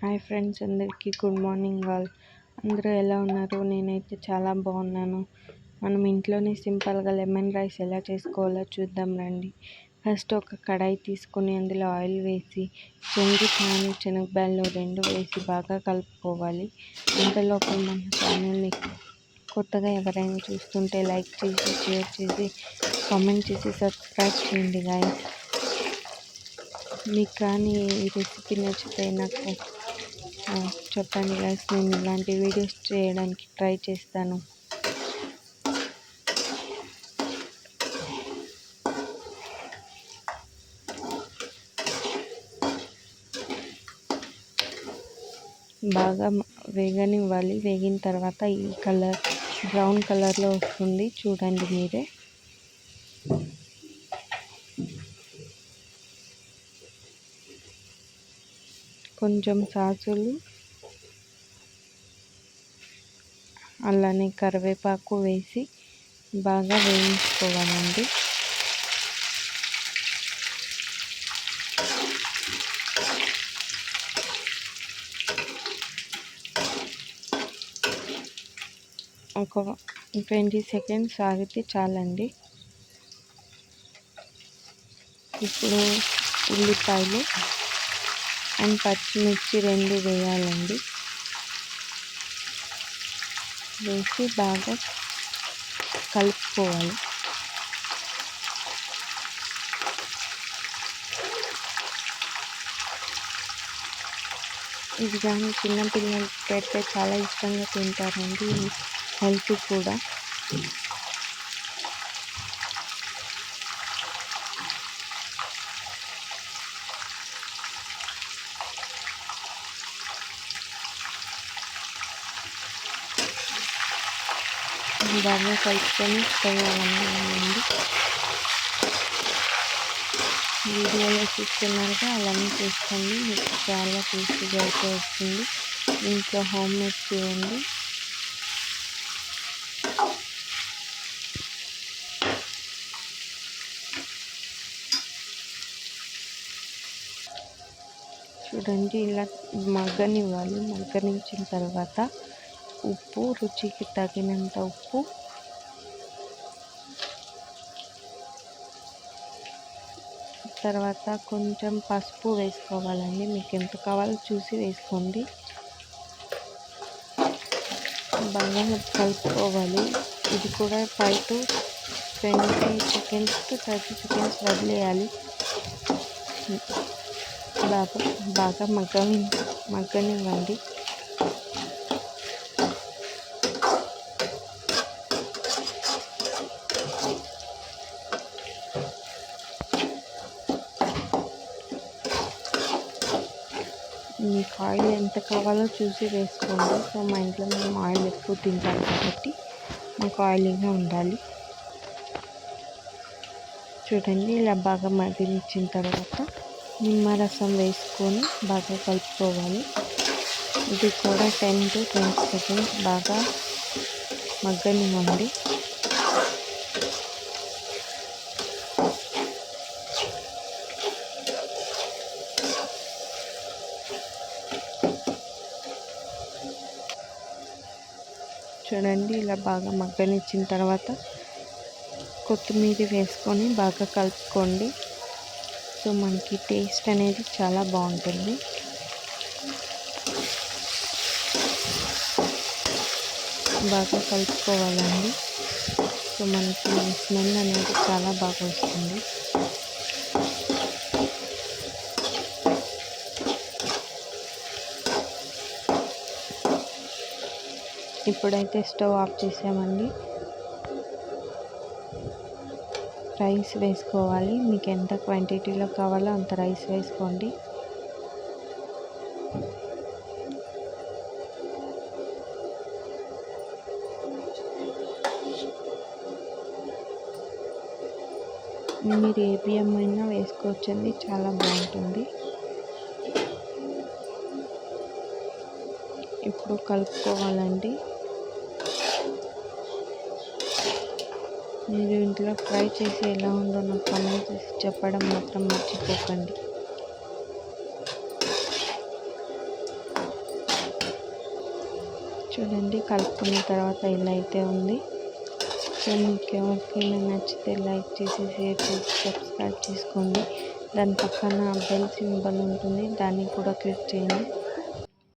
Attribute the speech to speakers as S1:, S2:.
S1: Hi friends, అందరికీ good morning all. అందరూ ఎలా ఉన్నారు? నేనైతే చాలా బాగున్నాను. మనం ఇంట్లోనే సింపుల్గా లెమన్ రైస్ ఎలా చేసుకోవాలో చూద్దాం రండి. ఫస్ట్ ఒక కడాయి తీసుకొని అందులో ఆయిల్ వేసి శనగబ్యాళ్ళు 2 వేసి బాగా కలుపుకోవాలి. అంతలోపు మన ఛానల్ని కొత్తగా ఎవరైనా చూస్తుంటే లైక్ చేసి, షేర్ చేసి, కామెంట్ చేసి సబ్స్క్రైబ్ చేయండి గాయ్స్. మీకు కానీ ఈ రెసిపీ నచ్చితే నాకు చెప్పండి గైస్. నేను ఇలాంటి వీడియోస్ చేయడానికి ట్రై చేస్తాను. బాగా వేగనివ్వాలి. వేగిన తర్వాత ఈ కలర్ బ్రౌన్ కలర్లో వస్తుంది, చూడండి మీరే. కొంచెం సాసులు, అలానే కరివేపాకు వేసి బాగా వేయించుకోవాలండి. ఒక 20 సెకండ్స్ ఆగితే చాలండి. ఇప్పుడు ఉల్లిపాయలు అండ్ పచ్చిమిర్చి 2 వేయాలండి. వేసి బాగా కలుపుకోవాలి. ఇది కానీ చిన్నపిల్లలకైతే చాలా ఇష్టంగా తింటారండి. హెల్త్ కూడా. బాగా కలుపుకొని పోయాలండి. వీడియోలో చూస్తున్నారుగా, అలానే చేసుకోండి. మీకు చాలా టేస్టీగా అయితే వస్తుంది. ఇంట్లో హోమ్ మేడ్ చేయండి. చూడండి, ఇలా మగ్గనివ్వాలి. మగ్గనించిన తర్వాత ఉప్పు, రుచికి తగినంత ఉప్పు, తర్వాత కొంచెం పసుపు వేసుకోవాలండి. మీకు ఎంత కావాలో చూసి వేసుకోండి. బాగా కలుపుకోవాలి. ఇది కూడా 5 to 20 seconds to 30 seconds వదిలేయాలి. బాగా మగ్గనివ్వండి. మీకు ఆయిల్ ఎంత కావాలో చూసి వేసుకోండి. సో మా ఇంట్లో మేము ఆయిల్ ఎక్కువ తింటాం కాబట్టి మాకు ఆయిలీగా ఉండాలి. చూడండి, ఇలా బాగా మగ్గించిన తర్వాత నిమ్మరసం వేసుకొని బాగా కలుపుకోవాలి. ఇది కూడా 10 to 20 seconds బాగా మగ్గనివ్వండి. చూడండి, ఇలా బాగా మగ్గనిచ్చిన తర్వాత కొత్తిమీర వేసుకొని బాగా కలుపుకోండి. సో మనకి టేస్ట్ అనేది చాలా బాగుంటుంది. బాగా కలుపుకోవాలండి. సో మనకి స్మెల్ అనేది చాలా బాగా వస్తుంది. ఇప్పుడైతే స్టవ్ ఆఫ్ చేసామండి. రైస్ వేసుకోవాలి. మీకు ఎంత క్వాంటిటీలో కావాలో అంత రైస్ వేసుకోండి. మీరు ఏ బియ్యం అయినా వేసుకోవచ్చండి, చాలా బాగుంటుంది. ఇప్పుడు కలుపుకోవాలండి. మీరు ఇంట్లో ట్రై చేసి ఎలా ఉందో నాకు కామెంట్ చేసి చెప్పడం మాత్రం మర్చిపోకండి. చూడండి కలుపుకున్న తర్వాత ఇలా అయితే ఉంది. సో మీకు ఎవరికైనా నచ్చితే లైక్ చేసి షేర్ చేసి సబ్స్క్రైబ్ చేసుకోండి. దాని పక్కన బెల్ సింబల్ ఉంటుంది, దాన్ని కూడా క్లిక్ చేయండి.